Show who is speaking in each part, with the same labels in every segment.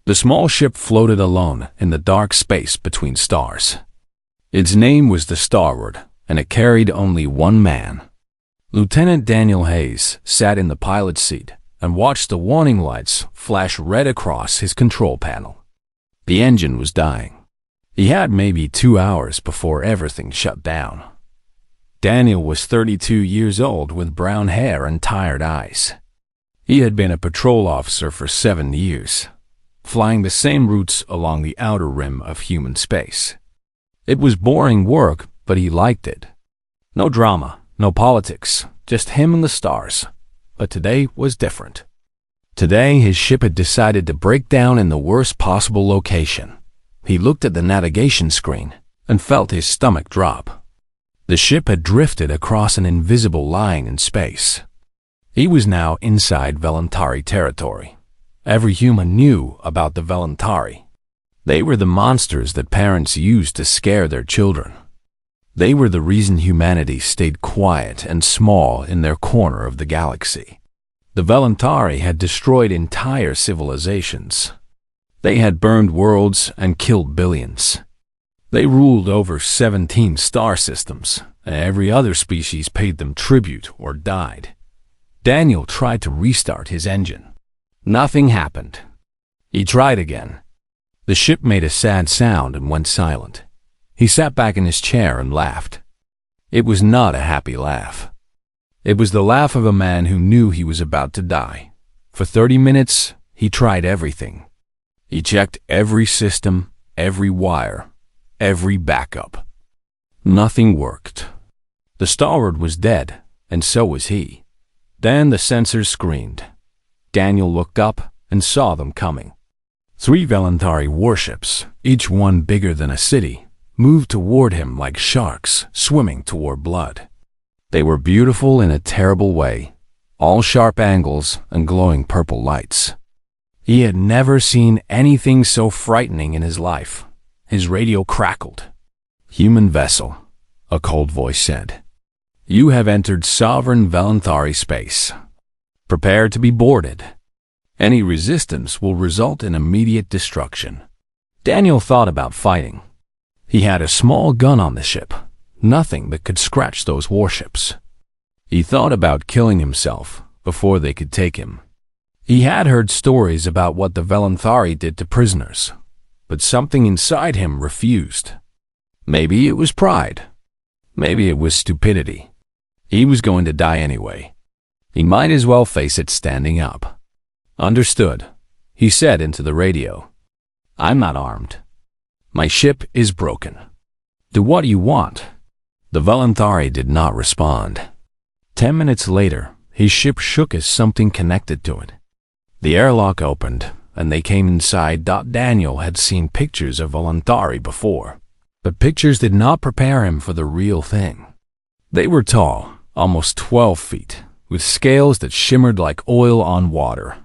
Speaker 1: The small ship floated alone in the dark space between stars. Its name was the Starboard, and it carried only one man. Lieutenant Daniel Hayes sat in the pilot's seat and watched the warning lights flash red across his control panel. The engine was dying. He had maybe 2 hours before everything shut down. Daniel was 32 years old with brown hair and tired eyes. He had been a patrol officer for 7 years, flying the same routes along the outer rim of human space. It was boring work, but he liked it. No drama, no politics, just him and the stars. But today was different. Today his ship had decided to break down in the worst possible location. He looked at the navigation screen and felt his stomach drop. The ship had drifted across an invisible line in space. He was now inside Voluntari territory. Every human knew about the Voluntari. They were the monsters that parents used to scare their children. They were the reason humanity stayed quiet and small in their corner of the galaxy. The Voluntari had destroyed entire civilizations. They had burned worlds and killed billions. They ruled over 17 star systems, and every other species paid them tribute or died. Daniel tried to restart his engine. Nothing happened. He tried again. The ship made a sad sound and went silent. He sat back in his chair and laughed. It was not a happy laugh. It was the laugh of a man who knew he was about to die. For 30 minutes, he tried everything. He checked every system, every wire, every backup. Nothing worked. The Starboard was dead, and so was he. Then the sensors screamed. Daniel looked up and saw them coming. 3 Voluntari warships, each one bigger than a city, moved toward him like sharks swimming toward blood. They were beautiful in a terrible way, all sharp angles and glowing purple lights. He had never seen anything so frightening in his life. His radio crackled. "Human vessel," a cold voice said. "You have entered sovereign Voluntari space. Prepare to be boarded. Any resistance will result in immediate destruction." Daniel thought about fighting. He had a small gun on the ship, nothing that could scratch those warships. He thought about killing himself before they could take him. He had heard stories about what the Voluntari did to prisoners, but something inside him refused. Maybe it was pride. Maybe it was stupidity. He was going to die anyway. He might as well face it standing up. "Understood," he said into the radio. "I'm not armed. My ship is broken. Do what you want." The Voluntari did not respond. 10 minutes later, his ship shook as something connected to it. The airlock opened, and they came inside. Daniel had seen pictures of Voluntari before, but pictures did not prepare him for the real thing. They were tall, almost 12 feet, with scales that shimmered like oil on water.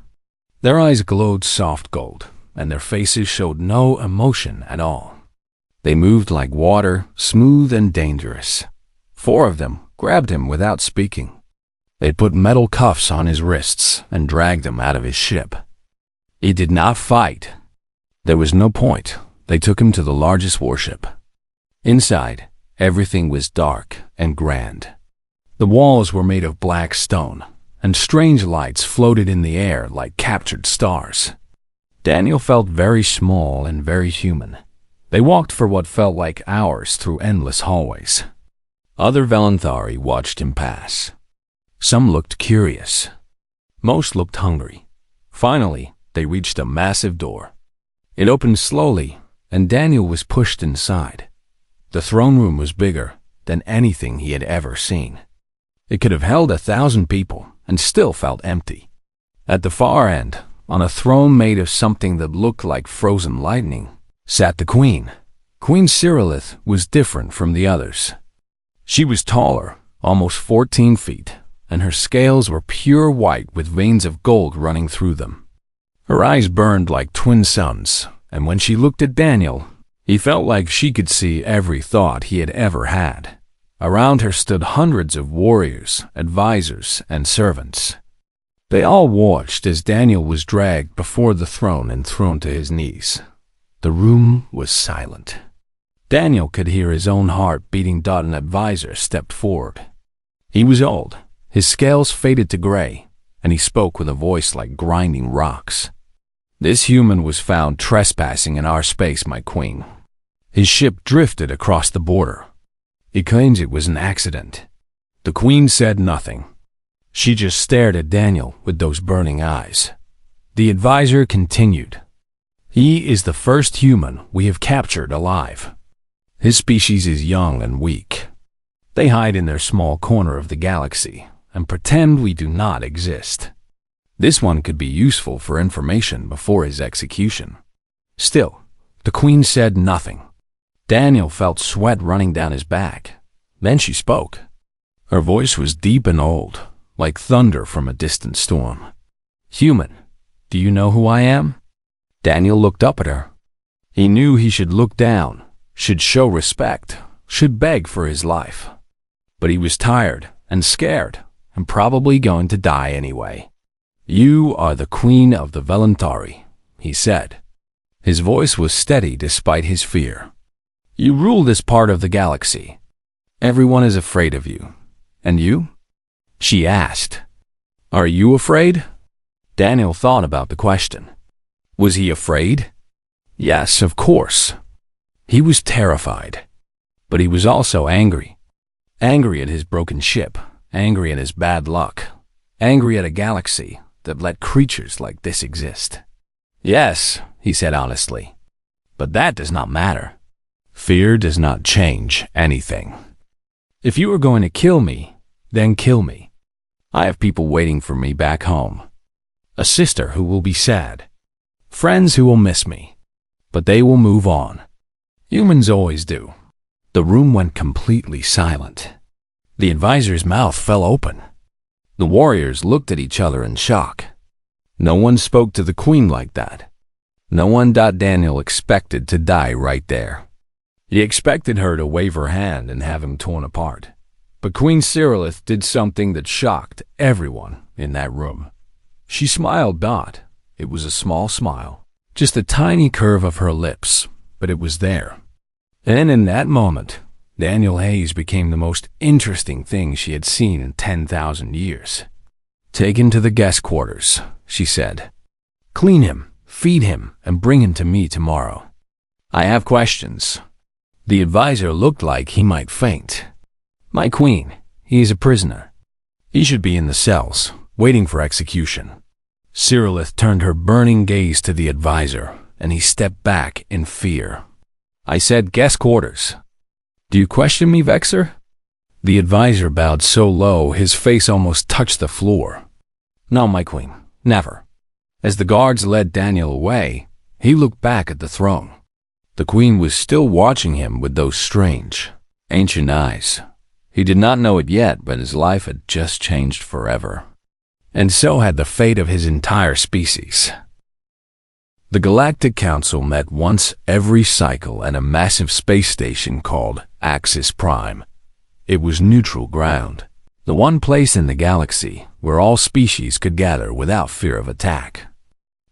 Speaker 1: Their eyes glowed soft gold, and their faces showed no emotion at all. They moved like water, smooth and dangerous. 4 of them grabbed him without speaking. They put metal cuffs on his wrists and dragged him out of his ship. He did not fight. There was no point. They took him to the largest warship. Inside, everything was dark and grand. The walls were made of black stone, and strange lights floated in the air like captured stars. Daniel felt very small and very human. They walked for what felt like hours through endless hallways. Other Voluntari watched him pass. Some looked curious. Most looked hungry. Finally, they reached a massive door. It opened slowly, and Daniel was pushed inside. The throne room was bigger than anything he had ever seen. It could have held 1,000 people and still felt empty. At the far end, on a throne made of something that looked like frozen lightning, sat the queen. Queen Cyrillith was different from the others. She was taller, almost 14 feet, and her scales were pure white with veins of gold running through them. Her eyes burned like twin suns, and when she looked at Daniel, he felt like she could see every thought he had ever had. Around her stood hundreds of warriors, advisors, and servants. They all watched as Daniel was dragged before the throne and thrown to his knees. The room was silent. Daniel could hear his own heart beating. An advisor stepped forward. He was old, his scales faded to gray, and he spoke with a voice like grinding rocks. This human was found trespassing in our space, my queen. His ship drifted across the border. He claims it was an accident. The queen said nothing. She just stared at Daniel with those burning eyes. The advisor continued. He is the first human we have captured alive. His species is young and weak. They hide in their small corner of the galaxy and pretend we do not exist. This one could be useful for information before his execution. Still, the queen said nothing. Daniel felt sweat running down his back. Then she spoke. Her voice was deep and old, like thunder from a distant storm. Human, do you know who I am? Daniel looked up at her. He knew he should look down, should show respect, should beg for his life. But he was tired and scared and probably going to die anyway. You are the queen of the Valentari, he said. His voice was steady despite his fear. You rule this part of the galaxy. Everyone is afraid of you. And you? She asked. Are you afraid? Daniel thought about the question. Was he afraid? Yes, of course. He was terrified. But he was also angry. Angry at his broken ship, angry at his bad luck, angry at a galaxy that let creatures like this exist. Yes, he said honestly. But that does not matter. Fear does not change anything. If you are going to kill me, then kill me. I have people waiting for me back home. A sister who will be sad. Friends who will miss me. But they will move on. Humans always do. The room went completely silent. The advisor's mouth fell open. The warriors looked at each other in shock. No one spoke to the queen like that. No one. Daniel expected to die right there. He expected her to wave her hand and have him torn apart. But Queen Cyrillith did something that shocked everyone in that room. She smiled. It was a small smile, just a tiny curve of her lips, but it was there. And in that moment, Daniel Hayes became the most interesting thing she had seen in 10,000 years. Take him to the guest quarters, she said. Clean him, feed him, and bring him to me tomorrow. I have questions. The advisor looked like he might faint. My queen, he is a prisoner. He should be in the cells, waiting for execution. Cyrillith turned her burning gaze to the advisor, and he stepped back in fear. I said guest quarters. Do you question me, Vexer? The advisor bowed so low his face almost touched the floor. No, my queen, never. As the guards led Daniel away, he looked back at the throne. The queen was still watching him with those strange, ancient eyes. He did not know it yet, but his life had just changed forever. And so had the fate of his entire species. The Galactic Council met once every cycle at a massive space station called Axis Prime. It was neutral ground, the one place in the galaxy where all species could gather without fear of attack.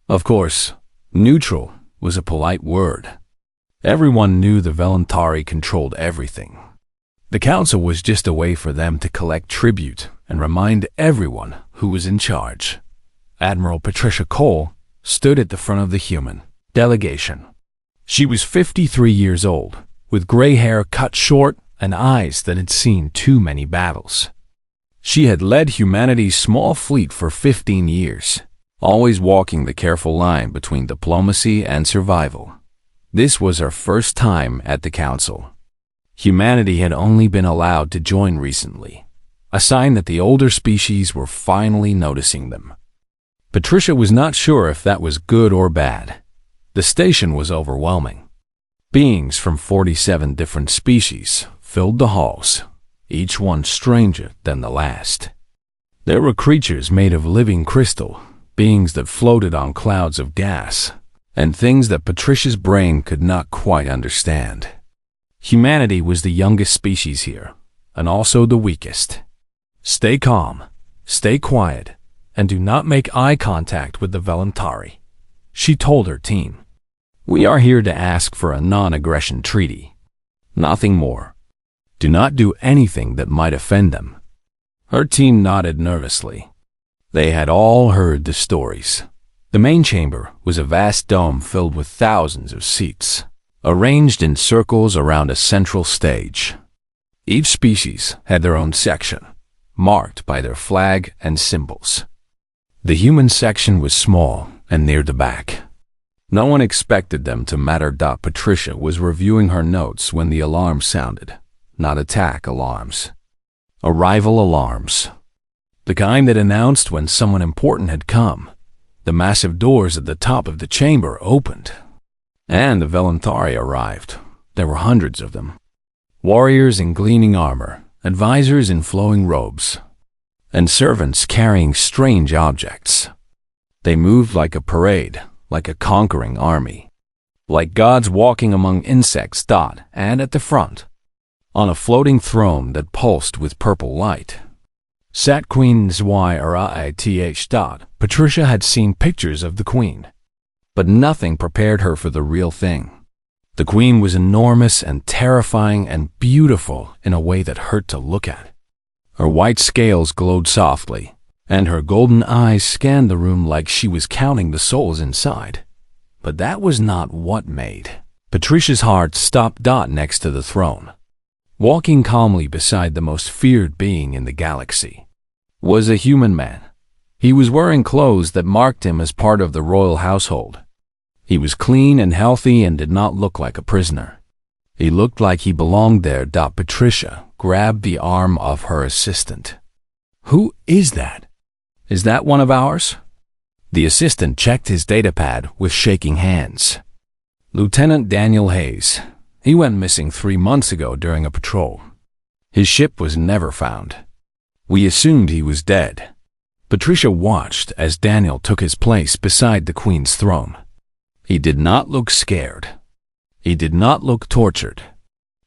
Speaker 1: Of course, neutral was a polite word. Everyone knew the Valentari controlled everything. The council was just a way for them to collect tribute and remind everyone who was in charge. Admiral Patricia Cole stood at the front of the human delegation. She was 53 years old, with gray hair cut short and eyes that had seen too many battles. She had led humanity's small fleet for 15 years, always walking the careful line between diplomacy and survival. This was her first time at the council. Humanity had only been allowed to join recently, a sign that the older species were finally noticing them. Patricia was not sure if that was good or bad. The station was overwhelming. Beings from 47 different species filled the halls, each one stranger than the last. There were creatures made of living crystal, beings that floated on clouds of gas, and things that Patricia's brain could not quite understand. Humanity was the youngest species here, and also the weakest. Stay calm, stay quiet, and do not make eye contact with the Voluntari. She told her team, "We are here to ask for a non-aggression treaty. Nothing more. Do not do anything that might offend them." Her team nodded nervously. They had all heard the stories. The main chamber was a vast dome filled with thousands of seats, arranged in circles around a central stage. Each species had their own section, marked by their flag and symbols. The human section was small and near the back. No one expected them to matter. Patricia was reviewing her notes when the alarm sounded. Not attack alarms. Arrival alarms. The kind that announced when someone important had come. The massive doors at the top of the chamber opened, and the Voluntari arrived. There were hundreds of them. Warriors in gleaming armor, advisors in flowing robes, and servants carrying strange objects. They moved like a parade, like a conquering army, like gods walking among insects. And at the front, on a floating throne that pulsed with purple light, sat Queen Zwiraith. Patricia had seen pictures of the queen, but nothing prepared her for the real thing. The queen was enormous and terrifying and beautiful in a way that hurt to look at. Her white scales glowed softly, and her golden eyes scanned the room like she was counting the souls inside. But that was not what made Patricia's heart stop. Next to the throne, walking calmly beside the most feared being in the galaxy, was a human man. He was wearing clothes that marked him as part of the royal household. He was clean and healthy and did not look like a prisoner. He looked like he belonged there. Patricia grabbed the arm of her assistant. "Who is that? Is that one of ours?" The assistant checked his datapad with shaking hands. "Lieutenant Daniel Hayes. He went missing 3 months ago during a patrol. His ship was never found. We assumed he was dead." Patricia watched as Daniel took his place beside the Queen's throne. He did not look scared. He did not look tortured.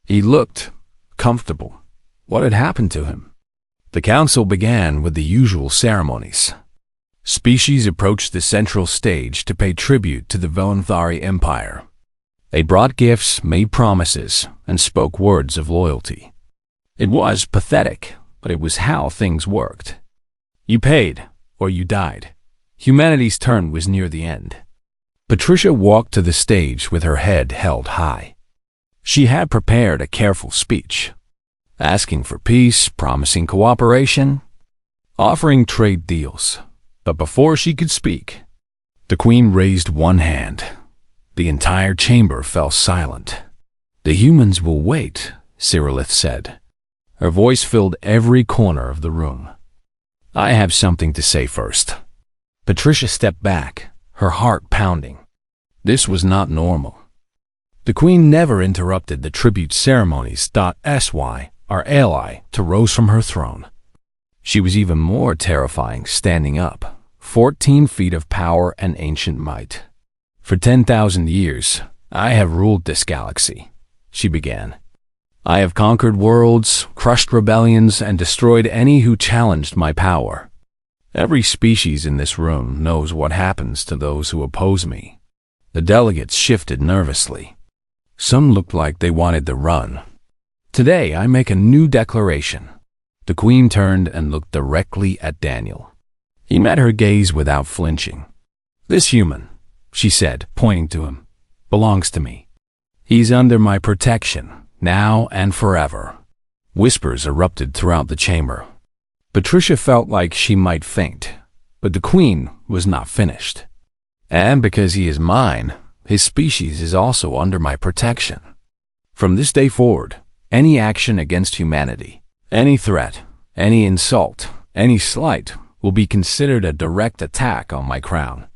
Speaker 1: He looked comfortable. What had happened to him? The council began with the usual ceremonies. Species approached the central stage to pay tribute to the Voluntari Empire. They brought gifts, made promises, and spoke words of loyalty. It was pathetic, but it was how things worked. You paid, or you died. Humanity's turn was near the end. Patricia walked to the stage with her head held high. She had prepared a careful speech, asking for peace, promising cooperation, offering trade deals. But before she could speak, the Queen raised one hand. The entire chamber fell silent. "The humans will wait," Cyrilith said. Her voice filled every corner of the room. "I have something to say first." Patricia stepped back, her heart pounding. This was not normal. The Queen never interrupted the tribute ceremonies. SY, our ally, rose from her throne. She was even more terrifying standing up, 14 feet of power and ancient might. "For 10,000 years, I have ruled this galaxy," she began. "I have conquered worlds, crushed rebellions, and destroyed any who challenged my power. Every species in this room knows what happens to those who oppose me." The delegates shifted nervously. Some looked like they wanted to run. "Today I make a new declaration." The Queen turned and looked directly at Daniel. He met her gaze without flinching. "This human," she said, pointing to him, "belongs to me. He's under my protection, now and forever." Whispers erupted throughout the chamber. Patricia felt like she might faint, but the Queen was not finished. "And because he is mine, his species is also under my protection. From this day forward, any action against humanity, any threat, any insult, any slight will be considered a direct attack on my crown.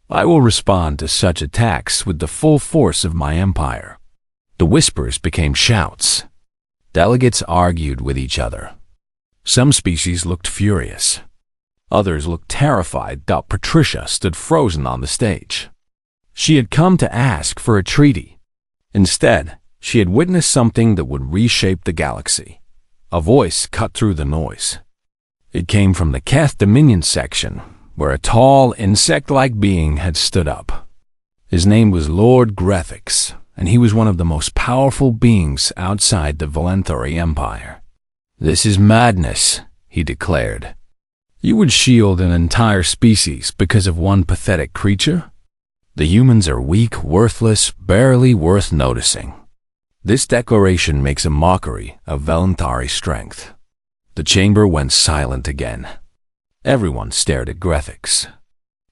Speaker 1: I will respond to such attacks with the full force of my empire." The whispers became shouts. Delegates argued with each other. Some species looked furious. Others looked terrified. Patricia stood frozen on the stage. She had come to ask for a treaty. Instead, she had witnessed something that would reshape the galaxy. A voice cut through the noise. It came from the Keth Dominion section, where a tall, insect-like being had stood up. His name was Lord Grethix, and he was one of the most powerful beings outside the Valenthori Empire. "This is madness," he declared. "You would shield an entire species because of one pathetic creature? The humans are weak, worthless, barely worth noticing. This declaration makes a mockery of Valenthari strength." The chamber went silent again. Everyone stared at Grethix.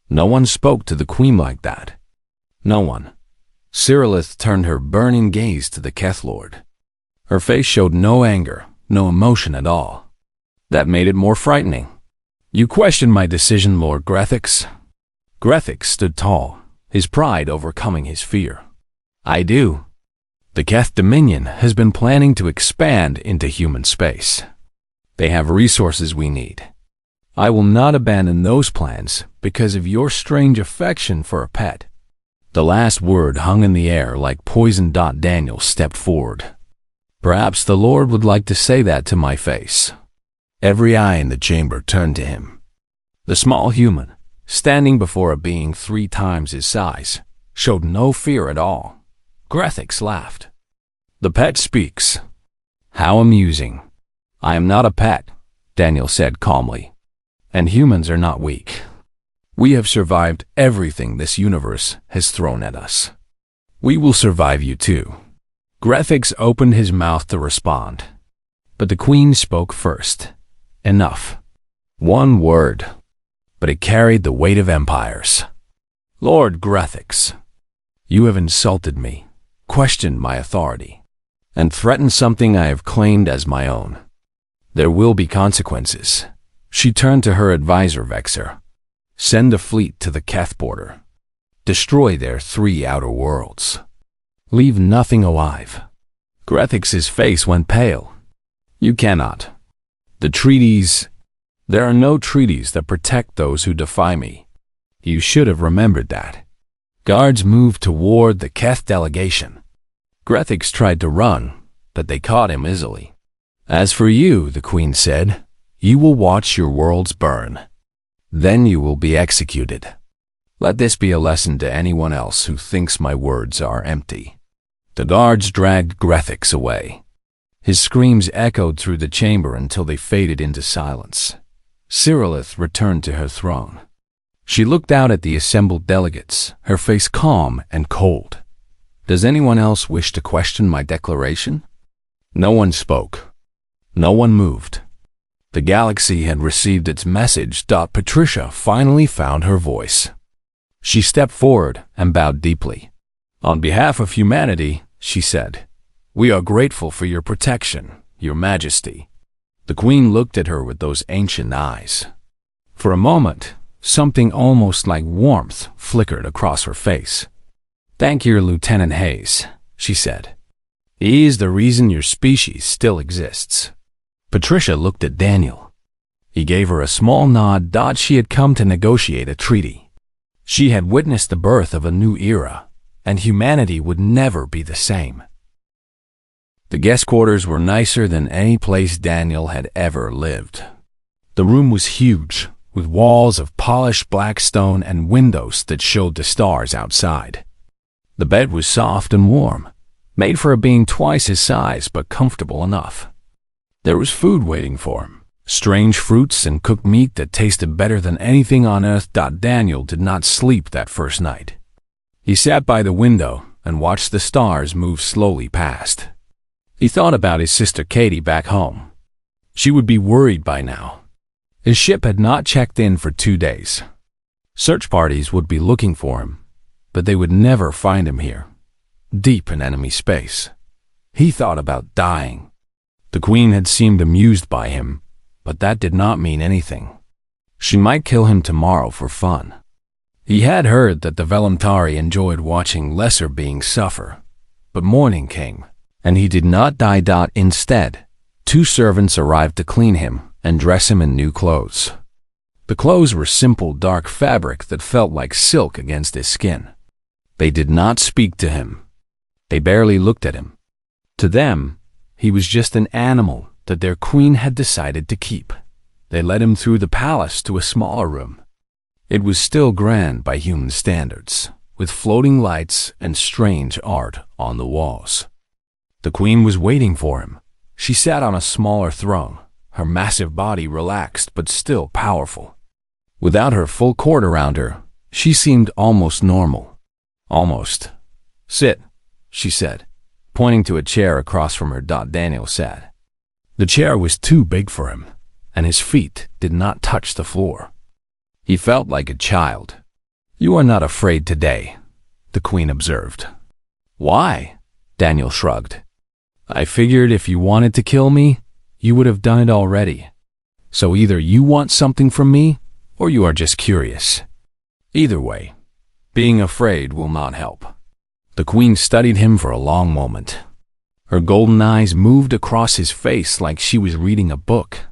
Speaker 1: No one spoke to the queen like that. No one. Cyrillith turned her burning gaze to the Keth Lord. Her face showed no anger, no emotion at all. That made it more frightening. "You question my decision, Lord Grethix?" Grethix stood tall, his pride overcoming his fear. "I do. The Keth Dominion has been planning to expand into human space. They have resources we need. I will not abandon those plans because of your strange affection for a pet." The last word hung in the air like poison. Daniel stepped forward. "Perhaps the Lord would like to say that to my face." Every eye in the chamber turned to him. The small human, standing before a being 3 times his size, showed no fear at all. Grethix laughed. "The pet speaks. How amusing." "I am not a pet," Daniel said calmly. "And humans are not weak. We have survived everything this universe has thrown at us. We will survive you too." Grethix opened his mouth to respond, but the queen spoke first. Enough. One word, but it carried the weight of empires. "Lord Grethix, you have insulted me, questioned my authority, and threatened something I have claimed as my own. There will be consequences." She turned to her advisor, Vexer. "Send a fleet to the Keth border. Destroy their 3 outer worlds. Leave nothing alive." Grethix's face went pale. "You cannot. The treaties... There are no treaties that protect those who defy me. You should have remembered that." Guards moved toward the Keth delegation. Grethix tried to run, but they caught him easily. "As for you," the queen said, "you will watch your worlds burn. Then you will be executed. Let this be a lesson to anyone else who thinks my words are empty." The guards dragged Grethix away. His screams echoed through the chamber until they faded into silence. Cyrillith returned to her throne. She looked out at the assembled delegates, her face calm and cold. "Does anyone else wish to question my declaration?" No one spoke. No one moved. The galaxy had received its message. Patricia finally found her voice. She stepped forward and bowed deeply. "On behalf of humanity," she said, "we are grateful for your protection, Your Majesty." The queen looked at her with those ancient eyes. For a moment, something almost like warmth flickered across her face. "Thank you, Lieutenant Hayes," she said. "He is the reason your species still exists." Patricia looked at Daniel. He gave her a small nod. She had come to negotiate a treaty. She had witnessed the birth of a new era, and humanity would never be the same. The guest quarters were nicer than any place Daniel had ever lived. The room was huge, with walls of polished black stone and windows that showed the stars outside. The bed was soft and warm, made for a being twice his size but comfortable enough. There was food waiting for him, strange fruits and cooked meat that tasted better than anything on earth. Daniel did not sleep that first night. He sat by the window and watched the stars move slowly past. He thought about his sister Katie back home. She would be worried by now. His ship had not checked in for 2 days. Search parties would be looking for him, but they would never find him here, deep in enemy space. He thought about dying. The queen had seemed amused by him, but that did not mean anything. She might kill him tomorrow for fun. He had heard that the Valenthari enjoyed watching lesser beings suffer, but morning came, and he did not die. Instead, 2 servants arrived to clean him and dress him in new clothes. The clothes were simple dark fabric that felt like silk against his skin. They did not speak to him. They barely looked at him. To them, he was just an animal that their queen had decided to keep. They led him through the palace to a smaller room. It was still grand by human standards, with floating lights and strange art on the walls. The queen was waiting for him. She sat on a smaller throne, her massive body relaxed but still powerful. Without her full court around her, she seemed almost normal. Almost. "Sit," she said, pointing to a chair across from her. Daniel sat. The chair was too big for him, and his feet did not touch the floor. He felt like a child. "You are not afraid today," the queen observed. "Why?" Daniel shrugged. "I figured if you wanted to kill me, you would have done it already. So either you want something from me, or you are just curious. Either way, being afraid will not help." The queen studied him for a long moment. Her golden eyes moved across his face like she was reading a book.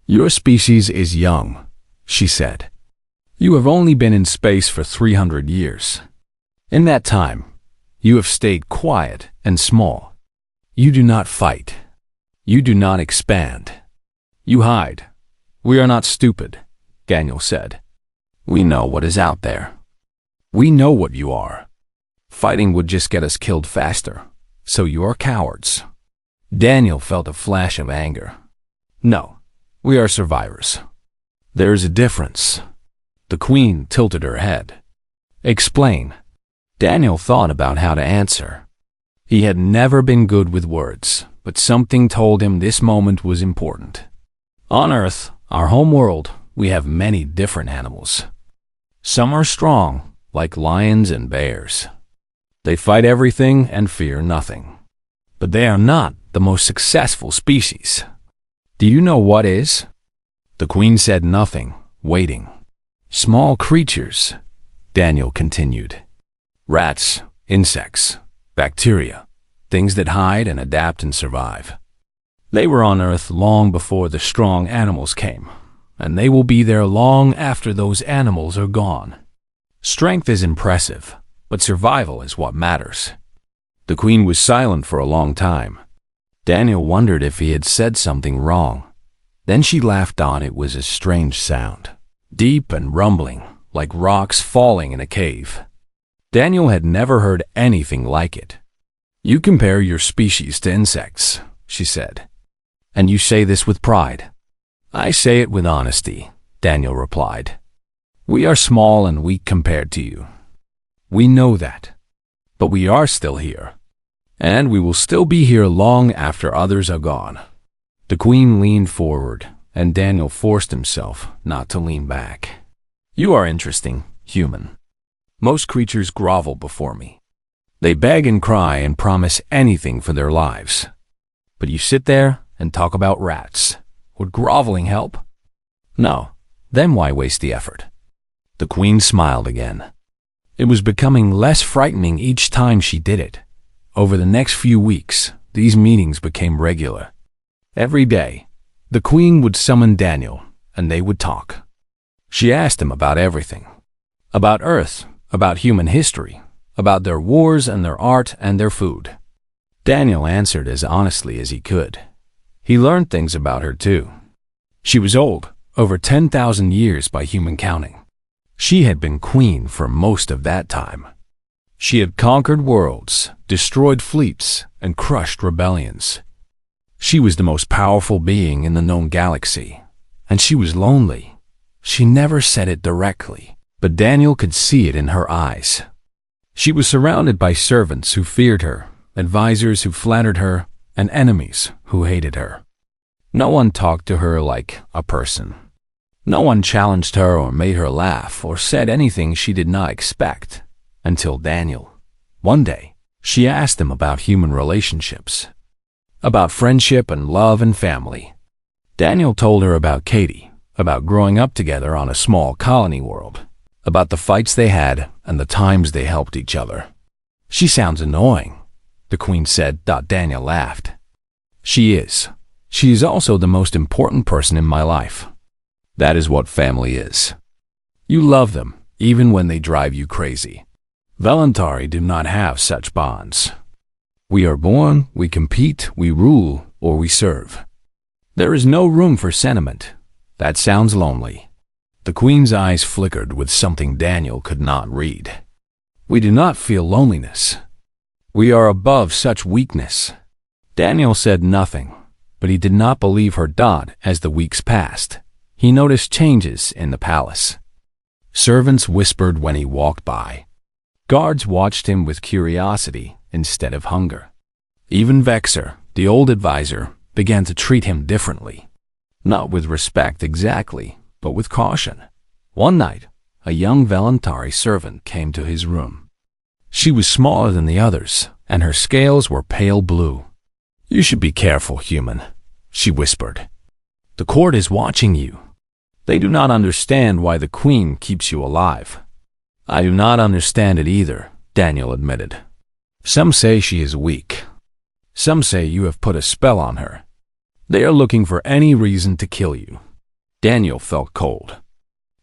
Speaker 1: "Your species is young," she said. "You have only been in space for 300 years. In that time, you have stayed quiet and small. You do not fight. You do not expand. You hide. We are not stupid," Daniel said. "We know what is out there. We know what you are. Fighting would just get us killed faster, so you are cowards." Daniel felt a flash of anger. "No, we are survivors. There is a difference." The queen tilted her head. "Explain." Daniel thought about how to answer. He had never been good with words, but something told him this moment was important. "On Earth, our home world, we have many different animals. Some are strong, like lions and bears. They fight everything and fear nothing. But they are not the most successful species. Do you know what is?" The queen said nothing, waiting. "Small creatures," Daniel continued. "Rats, insects, bacteria, things that hide and adapt and survive. They were on Earth long before the strong animals came, and they will be there long after those animals are gone. Strength is impressive, but survival is what matters." The queen was silent for a long time. Daniel wondered if he had said something wrong. Then she laughed on. It was a strange sound, deep and rumbling, like rocks falling in a cave. Daniel had never heard anything like it. "You compare your species to insects," she said. "And you say this with pride." "I say it with honesty," Daniel replied. "We are small and weak compared to you. We know that. But we are still here. And we will still be here long after others are gone." The queen leaned forward, and Daniel forced himself not to lean back. "You are interesting, human. Most creatures grovel before me. They beg and cry and promise anything for their lives. But you sit there and talk about rats. Would groveling help? No. Then why waste the effort?" The queen smiled again. It was becoming less frightening each time she did it. Over the next few weeks, these meetings became regular. Every day, the queen would summon Daniel, and they would talk. She asked him about everything. About Earth, about human history, about their wars and their art and their food. Daniel answered as honestly as he could. He learned things about her too. She was old, over 10,000 years by human counting. She had been queen for most of that time. She had conquered worlds, destroyed fleets, and crushed rebellions. She was the most powerful being in the known galaxy, and she was lonely. She never said it directly, but Daniel could see it in her eyes. She was surrounded by servants who feared her, advisors who flattered her, and enemies who hated her. No one talked to her like a person. No one challenged her or made her laugh or said anything she did not expect, until Daniel. One day, she asked him about human relationships, about friendship and love and family. Daniel told her about Katie, about growing up together on a small colony world, about the fights they had and the times they helped each other. "She sounds annoying," the queen said. Daniel laughed. "She is. She is also the most important person in my life. That is what family is. You love them, even when they drive you crazy. Voluntari do not have such bonds. We are born, we compete, we rule, or we serve. There is no room for sentiment. That sounds lonely. The Queen's eyes flickered with something Daniel could not read. We do not feel loneliness. We are above such weakness. Daniel said nothing, but he did not believe her. As the weeks passed, he noticed changes in the palace. Servants whispered when he walked by. Guards watched him with curiosity instead of hunger. Even Vexer, the old advisor, began to treat him differently. Not with respect exactly, but with caution. One night, a young voluntary servant came to his room. She was smaller than the others, and her scales were pale blue. "You should be careful, human," she whispered. "The court is watching you. They do not understand why the Queen keeps you alive." "I do not understand it either," Daniel admitted. "Some say she is weak. Some say you have put a spell on her. They are looking for any reason to kill you." Daniel felt cold.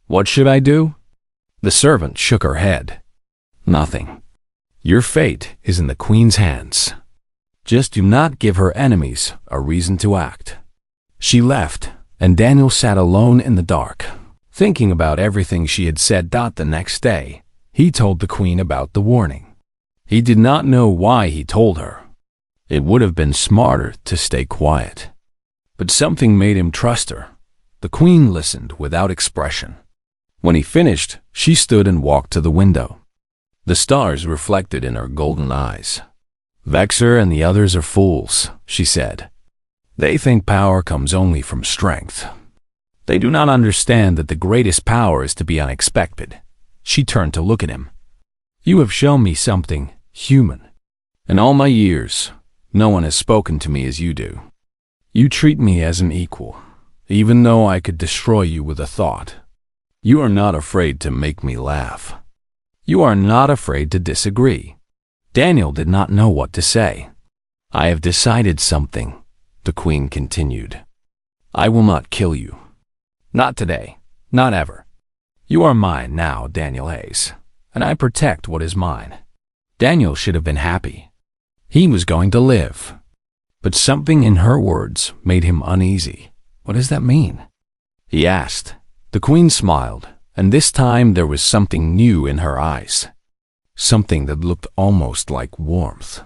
Speaker 1: "What should I do?" The servant shook her head. "Nothing. Your fate is in the Queen's hands. Just do not give her enemies a reason to act." She left, and Daniel sat alone in the dark, thinking about everything she had said. The next day, he told the Queen about the warning. He did not know why he told her. It would have been smarter to stay quiet. But something made him trust her. The Queen listened without expression. When he finished, she stood and walked to the window. The stars reflected in her golden eyes. "Vexer and the others are fools," she said. "They think power comes only from strength. They do not understand that the greatest power is to be unexpected." She turned to look at him. "You have shown me something human. In all my years, no one has spoken to me as you do. You treat me as an equal, even though I could destroy you with a thought. You are not afraid to make me laugh. You are not afraid to disagree." Daniel did not know what to say. "I have decided something," the Queen continued. "I will not kill you. Not today, not ever. You are mine now, Daniel Hayes, and I protect what is mine." Daniel should have been happy. He was going to live. But something in her words made him uneasy. "What does that mean?" he asked. The Queen smiled, and this time there was something new in her eyes. Something that looked almost like warmth.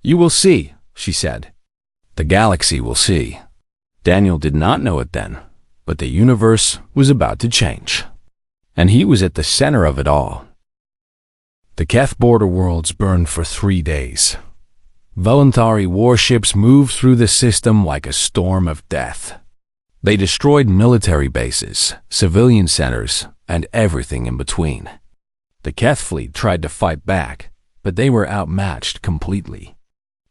Speaker 1: "You will see," she said. "The galaxy will see." Daniel did not know it then, but the universe was about to change. And he was at the center of it all. The Keth border worlds burned for 3 days. Voluntary warships moved through the system like a storm of death. They destroyed military bases, civilian centers, and everything in between. The Keth fleet tried to fight back, but they were outmatched completely.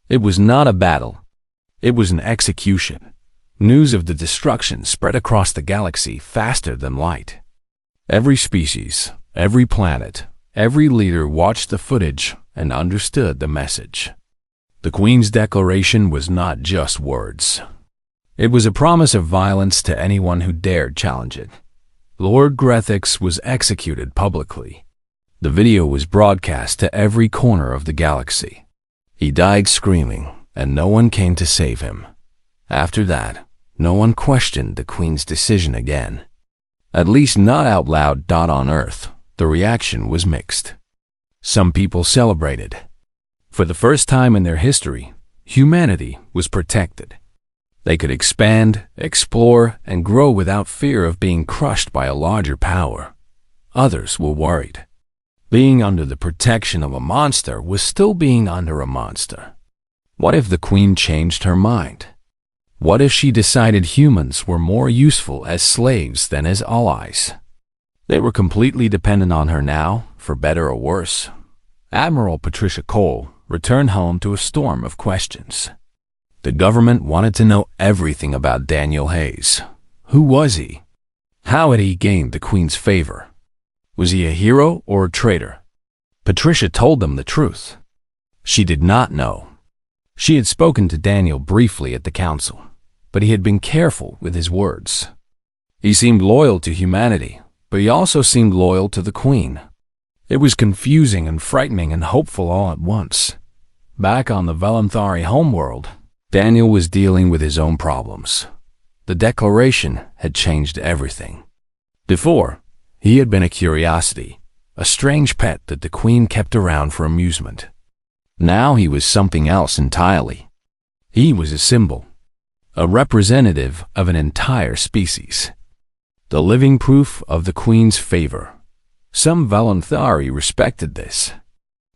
Speaker 1: It was not a battle. It was an execution. News of the destruction spread across the galaxy faster than light. Every species, every planet, every leader watched the footage and understood the message. The Queen's declaration was not just words. It was a promise of violence to anyone who dared challenge it. Lord Grethix was executed publicly. The video was broadcast to every corner of the galaxy. He died screaming, and no one came to save him. After that, no one questioned the Queen's decision again. At least not out loud. On Earth, the reaction was mixed. Some people celebrated. For the first time in their history, humanity was protected. They could expand, explore, and grow without fear of being crushed by a larger power. Others were worried. Being under the protection of a monster was still being under a monster. What if the Queen changed her mind? What if she decided humans were more useful as slaves than as allies? They were completely dependent on her now, for better or worse. Admiral Patricia Cole returned home to a storm of questions. The government wanted to know everything about Daniel Hayes. Who was he? How had he gained the Queen's favor? Was he a hero or a traitor? Patricia told them the truth. She did not know. She had spoken to Daniel briefly at the council, but he had been careful with his words. He seemed loyal to humanity, but he also seemed loyal to the Queen. It was confusing and frightening and hopeful all at once. Back on the Voluntary homeworld, Daniel was dealing with his own problems. the declaration had changed everything. Before, he had been a curiosity, a strange pet that the Queen kept around for amusement. Now he was something else entirely. He was a symbol, a representative of an entire species, the living proof of the Queen's favor. Some Valanthari respected this.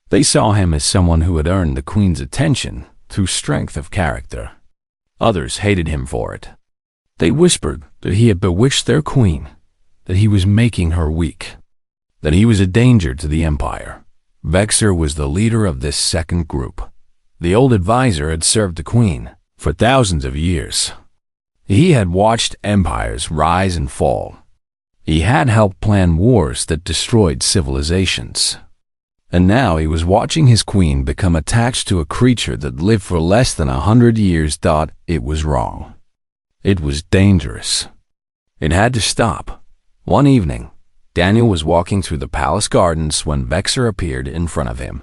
Speaker 1: They saw him as someone who had earned the Queen's attention through strength of character. Others hated him for it. They whispered that he had bewitched their Queen, that he was making her weak, that he was a danger to the Empire. Vexer was the leader of this second group. The old advisor had served the Queen for thousands of years. He had watched empires rise and fall. He had helped plan wars that destroyed civilizations. And now he was watching his Queen become attached to a creature that lived for less than 100 years. It was wrong. It was dangerous. It had to stop. One evening, Daniel was walking through the palace gardens when Vexer appeared in front of him.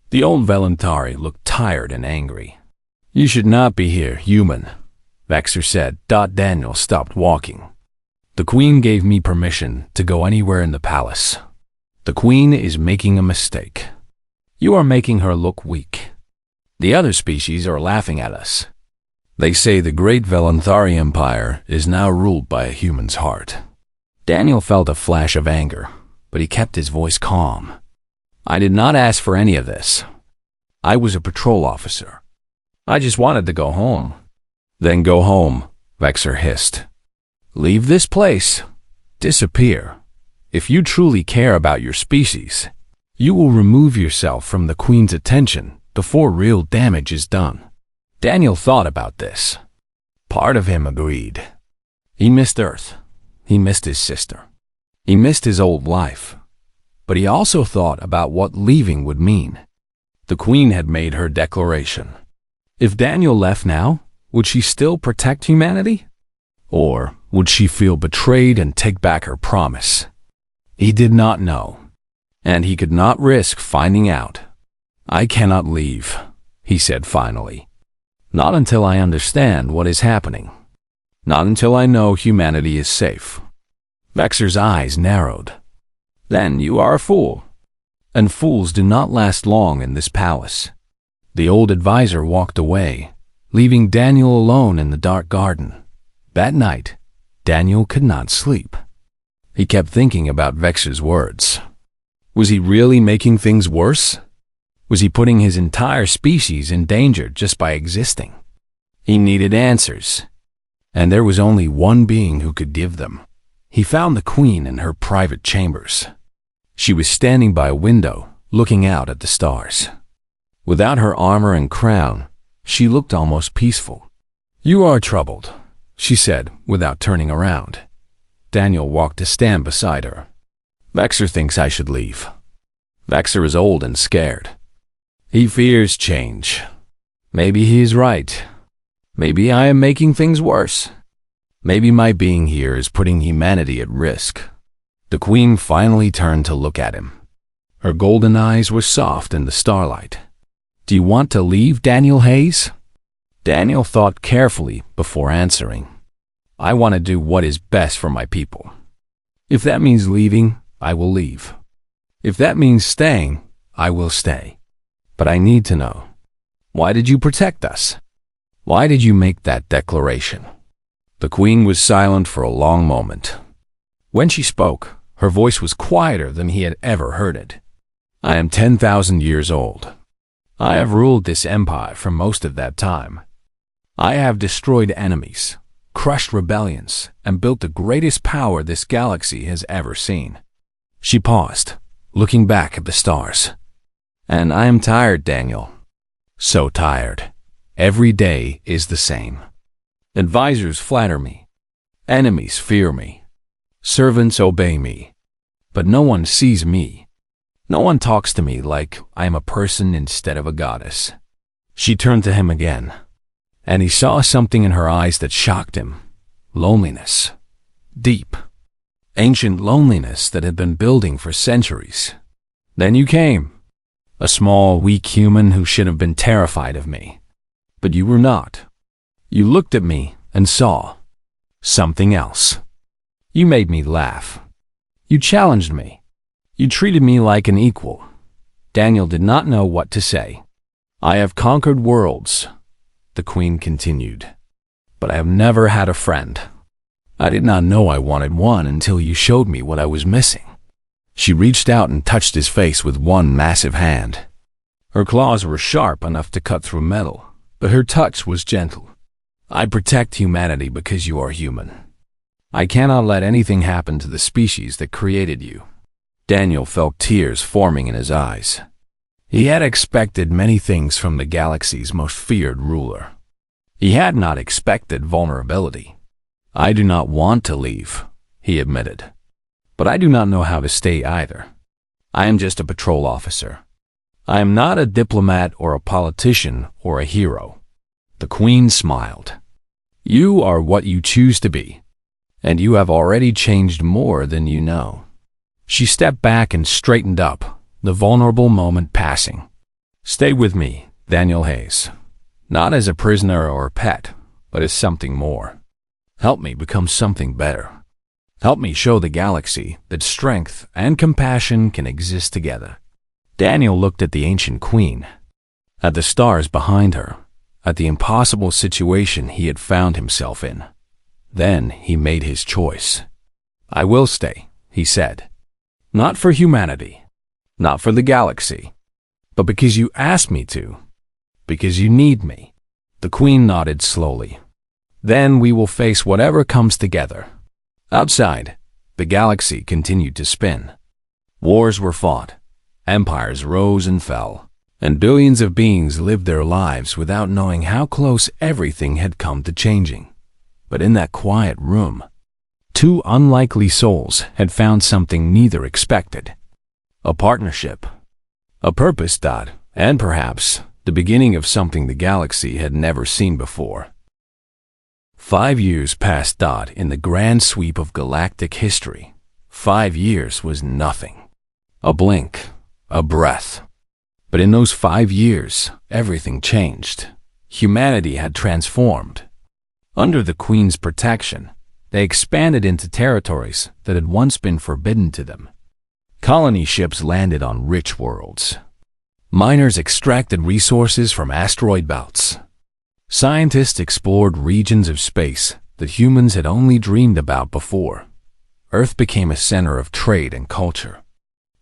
Speaker 1: The old Valanthari looked tired and angry. "You should not be here, human," Vexer said. Daniel stopped walking. "The Queen gave me permission to go anywhere in the palace. The Queen is making a mistake. You are making her look weak. The other species are laughing at us. They say the great Valanthari Empire is now ruled by a human's heart." Daniel felt a flash of anger, but he kept his voice calm. "I did not ask for any of this. I was a patrol officer. I just wanted to go home." "Then go home," Vexer hissed. "Leave this place. Disappear. If you truly care about your species, you will remove yourself from the Queen's attention before real damage is done." Daniel thought about this. Part of him agreed. He missed Earth. He missed his sister. He missed his old life. But he also thought about what leaving would mean. The Queen had made her declaration. If Daniel left now, would she still protect humanity? Or would she feel betrayed and take back her promise? He did not know, and he could not risk finding out. "I cannot leave," he said finally. "Not until I understand what is happening. Not until I know humanity is safe." Vexer's eyes narrowed. "Then you are a fool." "And fools do not last long in this palace." The old advisor walked away, leaving Daniel alone in the dark garden. That night, Daniel could not sleep. He kept thinking about Vexer's words. Was he really making things worse? Was he putting his entire species in danger just by existing? He needed answers, and there was only one being who could give them. He found the Queen in her private chambers. She was standing by a window, looking out at the stars. Without her armor and crown, she looked almost peaceful. "You are troubled," she said, without turning around. Daniel walked to stand beside her. "Vexer thinks I should leave. Vexer is old and scared. He fears change. Maybe he is right. Maybe I am making things worse. Maybe my being here is putting humanity at risk." The Queen finally turned to look at him. Her golden eyes were soft in the starlight. "Do you want to leave, Daniel Hayes?" Daniel thought carefully before answering. "I want to do what is best for my people. If that means leaving, I will leave. If that means staying, I will stay. But I need to know, why did you protect us? Why did you make that declaration?" The Queen was silent for a long moment. When she spoke, her voice was quieter than he had ever heard it. "I am 10,000 years old. I have ruled this empire for most of that time. I have destroyed enemies, crushed rebellions, and built the greatest power this galaxy has ever seen." She paused, looking back at the stars. "And I am tired, Daniel. So tired. Every day is the same. Advisors flatter me. Enemies fear me. Servants obey me. But no one sees me. No one talks to me like I am a person instead of a goddess." She turned to him again, and he saw something in her eyes that shocked him. Loneliness. Deep, ancient loneliness that had been building for centuries. "Then you came. A small, weak human who should have been terrified of me. But you were not. You looked at me and saw. Something else. You made me laugh. You challenged me. You treated me like an equal. Daniel did not know what to say. I have conquered worlds, the Queen continued, but I have never had a friend. I did not know I wanted one until you showed me what I was missing. She reached out and touched his face with one massive hand. Her claws were sharp enough to cut through metal, but her touch was gentle. I protect humanity because you are human. I cannot let anything happen to the species that created you. Daniel felt tears forming in his eyes. He had expected many things from the galaxy's most feared ruler. He had not expected vulnerability. I do not want to leave, he admitted. But I do not know how to stay either. I am just a patrol officer. I am not a diplomat or a politician or a hero. The Queen smiled. You are what you choose to be, and you have already changed more than you know. She stepped back and straightened up, the vulnerable moment passing. Stay with me, Daniel Hayes. Not as a prisoner or a pet, but as something more. Help me become something better. Help me show the galaxy that strength and compassion can exist together. Daniel looked at the ancient Queen, at the stars behind her, at the impossible situation he had found himself in. Then he made his choice. I will stay, he said. Not for humanity, not for the galaxy, but because you asked me to, because you need me. The Queen nodded slowly. Then we will face whatever comes together. Outside, the galaxy continued to spin. Wars were fought, empires rose and fell, and billions of beings lived their lives without knowing how close everything had come to changing. But in that quiet room, two unlikely souls had found something neither expected. A partnership, a purpose, and perhaps the beginning of something the galaxy had never seen before. 5 years passed in the grand sweep of galactic history. 5 years was nothing. A blink, a breath. But in those 5 years, everything changed. Humanity had transformed. Under the Queen's protection, they expanded into territories that had once been forbidden to them. Colony ships landed on rich worlds. Miners extracted resources from asteroid belts. Scientists explored regions of space that humans had only dreamed about before. Earth became a center of trade and culture.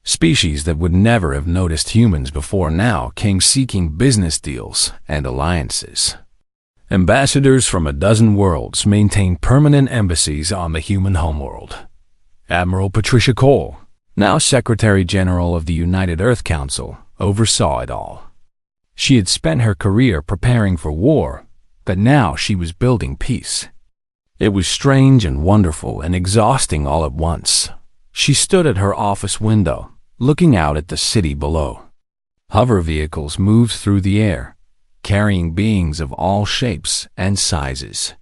Speaker 1: Species that would never have noticed humans before now came seeking business deals and alliances. Ambassadors from a dozen worlds maintained permanent embassies on the human homeworld. Admiral Patricia Cole, now Secretary General of the United Earth Council, oversaw it all. She had spent her career preparing for war, but now she was building peace. It was strange and wonderful and exhausting all at once. She stood at her office window, looking out at the city below. Hover vehicles moved through the air, carrying beings of all shapes and sizes.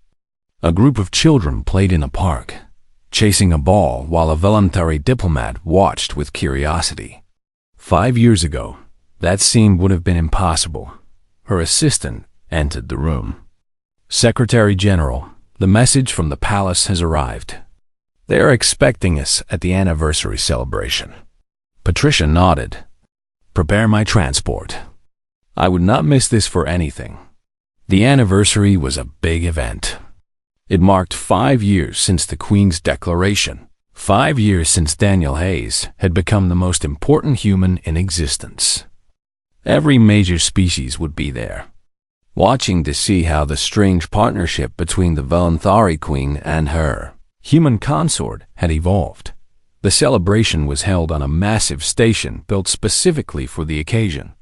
Speaker 1: A group of children played in a park, chasing a ball while a voluntary diplomat watched with curiosity. 5 years ago, that scene would have been impossible. Her assistant entered the room. Secretary General, the message from the palace has arrived. They are expecting us at the anniversary celebration. Patricia nodded. Prepare my transport. I would not miss this for anything. The anniversary was a big event. It marked 5 years since the Queen's declaration. 5 years since Daniel Hayes had become the most important human in existence. Every major species would be there, watching to see how the strange partnership between the voluntary Queen and her human consort had evolved. The celebration was held on a massive station built specifically for the occasion.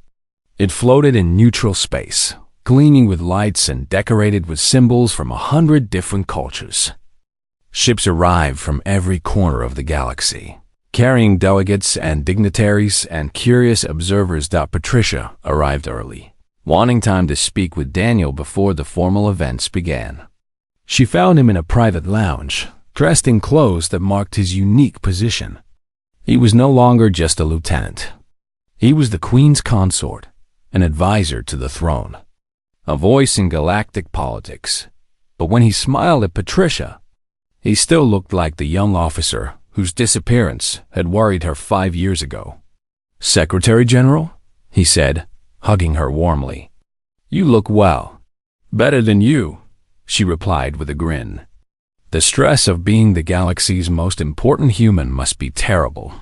Speaker 1: It floated in neutral space, gleaming with lights and decorated with symbols from 100 different cultures. Ships arrived from every corner of the galaxy, carrying delegates and dignitaries and curious observers. Patricia arrived early, wanting time to speak with Daniel before the formal events began. She found him in a private lounge, dressed in clothes that marked his unique position. He was no longer just a lieutenant. He was the Queen's consort, an advisor to the throne, a voice in galactic politics. But when he smiled at Patricia, He still looked like the young officer whose disappearance had worried her 5 years ago. "Secretary General?" he said, hugging her warmly. "You look well." "Better than you," she replied with a grin. "The stress of being the galaxy's most important human must be terrible."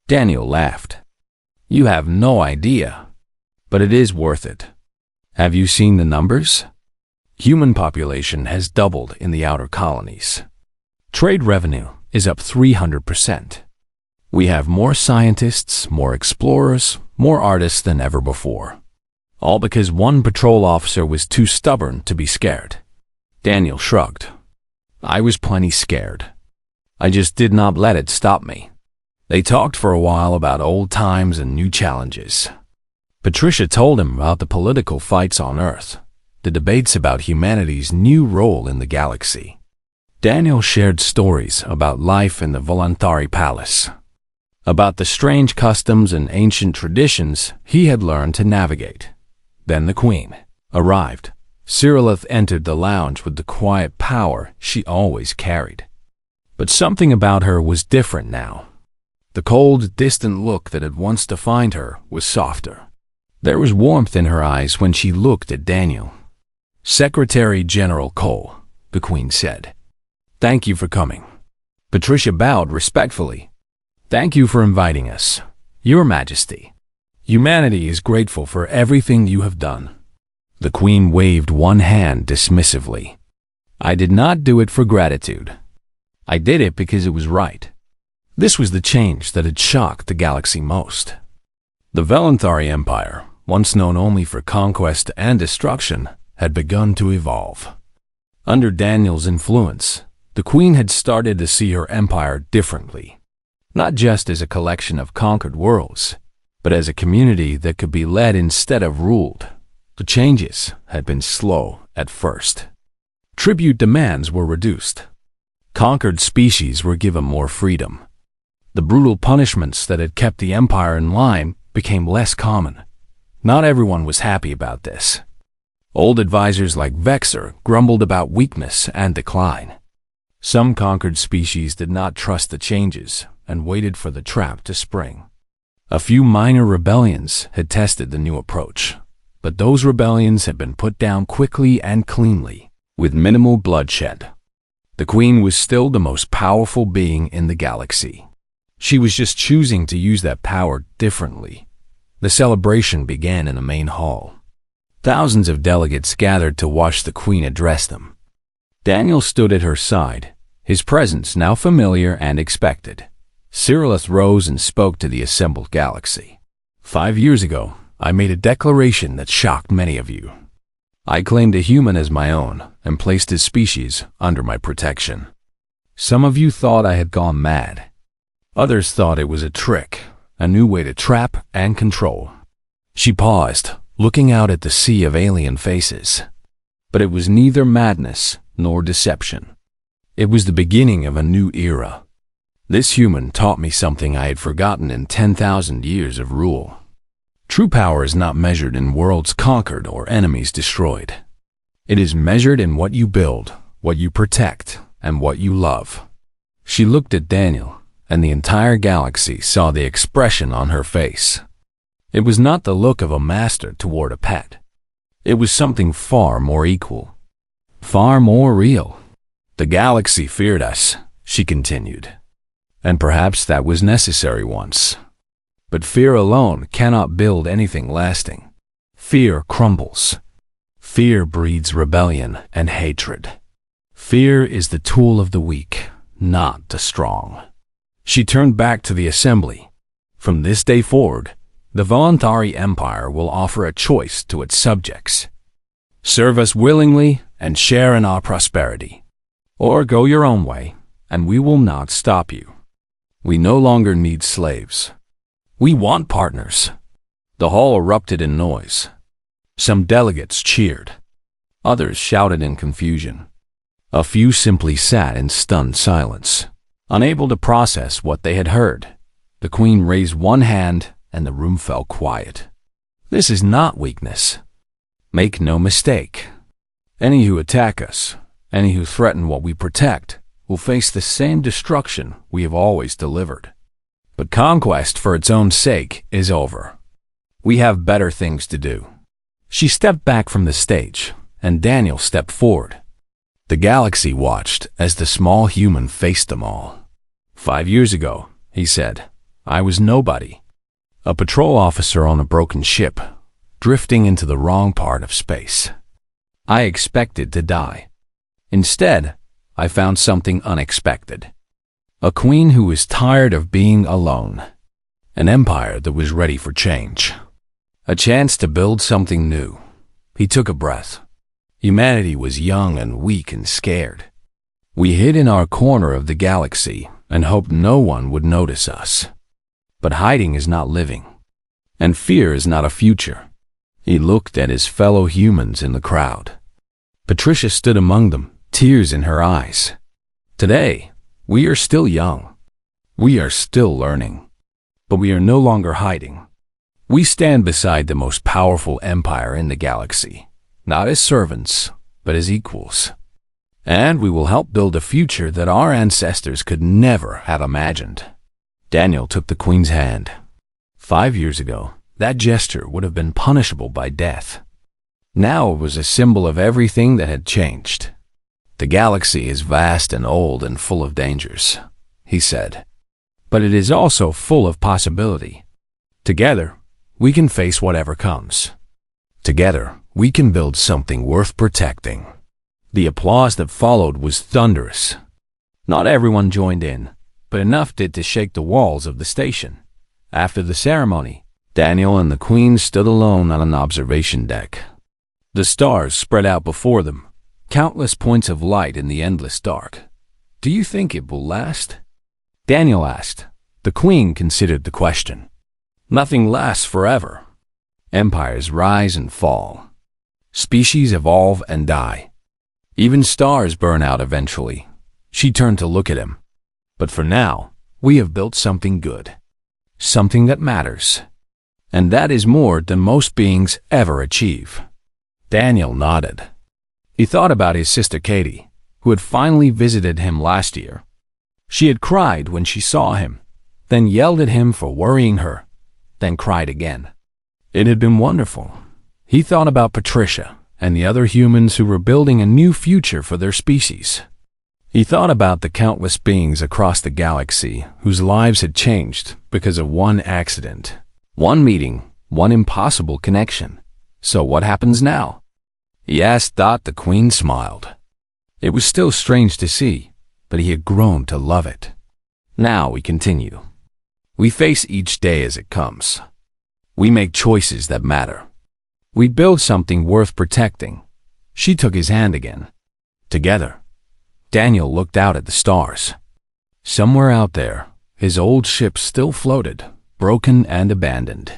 Speaker 1: Daniel laughed. "You have no idea, but it is worth it. Have you seen the numbers? Human population has doubled in the outer colonies. Trade revenue is up 300%. We have more scientists, more explorers, more artists than ever before. All because one patrol officer was too stubborn to be scared." Daniel shrugged. "I was plenty scared. I just did not let it stop me." They talked for a while about old times and new challenges. Patricia told him about the political fights on Earth, the debates about humanity's new role in the galaxy. Daniel shared stories about life in the Voluntari Palace, about the strange customs and ancient traditions he had learned to navigate. Then the Queen arrived. Cyrilith entered the lounge with the quiet power she always carried. But something about her was different now. The cold, distant look that had once defined her was softer. There was warmth in her eyes when she looked at Daniel. "Secretary General Cole," the Queen said. "Thank you for coming." Patricia bowed respectfully. "Thank you for inviting us, Your Majesty. Humanity is grateful for everything you have done." The Queen waved one hand dismissively. "I did not do it for gratitude. I did it because it was right." This was the change that had shocked the galaxy most. The Voluntari Empire, once known only for conquest and destruction, had begun to evolve. Under Daniel's influence, the Queen had started to see her empire differently, not just as a collection of conquered worlds, but as a community that could be led instead of ruled. The changes had been slow at first. Tribute demands were reduced. Conquered species were given more freedom. The brutal punishments that had kept the empire in line became less common. Not everyone was happy about this. Old advisors like Vexer grumbled about weakness and decline. Some conquered species did not trust the changes and waited for the trap to spring. A few minor rebellions had tested the new approach, but those rebellions had been put down quickly and cleanly, with minimal bloodshed. The Queen was still the most powerful being in the galaxy. She was just choosing to use that power differently. The celebration began in the main hall. Thousands of delegates gathered to watch the Queen address them. Daniel stood at her side, his presence now familiar and expected. Cyrilith rose and spoke to the assembled galaxy. 5 years ago, I made a declaration that shocked many of you. I claimed a human as my own and placed his species under my protection. Some of you thought I had gone mad. Others thought it was a trick, a new way to trap and control. She paused, looking out at the sea of alien faces. But it was neither madness nor deception. It was the beginning of a new era. This human taught me something I had forgotten in 10,000 years of rule. True power is not measured in worlds conquered or enemies destroyed. It is measured in what you build, what you protect, and what you love. She looked at Daniel, and the entire galaxy saw the expression on her face. It was not the look of a master toward a pet. It was something far more equal, far more real. The galaxy feared us, she continued. And perhaps that was necessary once. But fear alone cannot build anything lasting. Fear crumbles. Fear breeds rebellion and hatred. Fear is the tool of the weak, not the strong. She turned back to the assembly. From this day forward, the Voluntari Empire will offer a choice to its subjects. Serve us willingly and share in our prosperity. Or go your own way, and we will not stop you. We no longer need slaves. We want partners. The hall erupted in noise. Some delegates cheered. Others shouted in confusion. A few simply sat in stunned silence, unable to process what they had heard. The Queen raised one hand, and the room fell quiet. This is not weakness. Make no mistake. Any who attack us, any who threaten what we protect, will face the same destruction we have always delivered. But conquest for its own sake is over. We have better things to do." She stepped back from the stage, and Daniel stepped forward. The galaxy watched as the small human faced them all. "5 years ago," he said, "I was nobody. A patrol officer on a broken ship, drifting into the wrong part of space. I expected to die. Instead, I found something unexpected. A queen who was tired of being alone. An empire that was ready for change. A chance to build something new." He took a breath. Humanity was young and weak and scared. We hid in our corner of the galaxy and hoped no one would notice us. But hiding is not living, and fear is not a future. He looked at his fellow humans in the crowd. Patricia stood among them, tears in her eyes. "Today, we are still young. We are still learning. But we are no longer hiding. We stand beside the most powerful empire in the galaxy, not as servants, but as equals. And we will help build a future that our ancestors could never have imagined." Daniel took the Queen's hand. 5 years ago, that gesture would have been punishable by death. Now it was a symbol of everything that had changed. "The galaxy is vast and old and full of dangers," he said. "But it is also full of possibility. Together, we can face whatever comes. Together, we can build something worth protecting." The applause that followed was thunderous. Not everyone joined in, but enough did to shake the walls of the station. After the ceremony, Daniel and the Queen stood alone on an observation deck. The stars spread out before them, countless points of light in the endless dark. "Do you think it will last?" Daniel asked. The Queen considered the question. "Nothing lasts forever. Empires rise and fall. Species evolve and die. Even stars burn out eventually." She turned to look at him. "But for now, we have built something good. Something that matters. And that is more than most beings ever achieve." Daniel nodded. He thought about his sister Katie, who had finally visited him last year. She had cried when she saw him, then yelled at him for worrying her, then cried again. It had been wonderful. He thought about Patricia and the other humans who were building a new future for their species. He thought about the countless beings across the galaxy whose lives had changed because of one accident, one meeting, one impossible connection. So what happens now? He asked. The Queen smiled. It was still strange to see, but he had grown to love it. "Now we continue. We face each day as it comes. We make choices that matter. We build something worth protecting." She took his hand again. Together. Daniel looked out at the stars. Somewhere out there, his old ship still floated, broken and abandoned.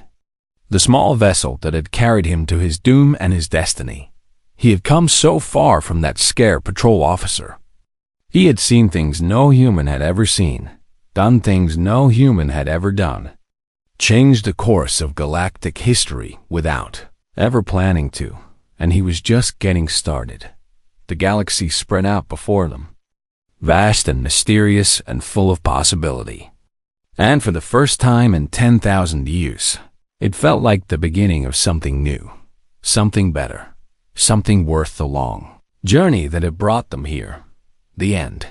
Speaker 1: The small vessel that had carried him to his doom and his destiny. He had come so far from that scared patrol officer. He had seen things no human had ever seen, done things no human had ever done, changed the course of galactic history without ever planning to, and he was just getting started. The galaxy spread out before them, vast and mysterious and full of possibility. And for the first time in 10,000 years, it felt like the beginning of something new, something better, something worth the long journey that had brought them here. The end.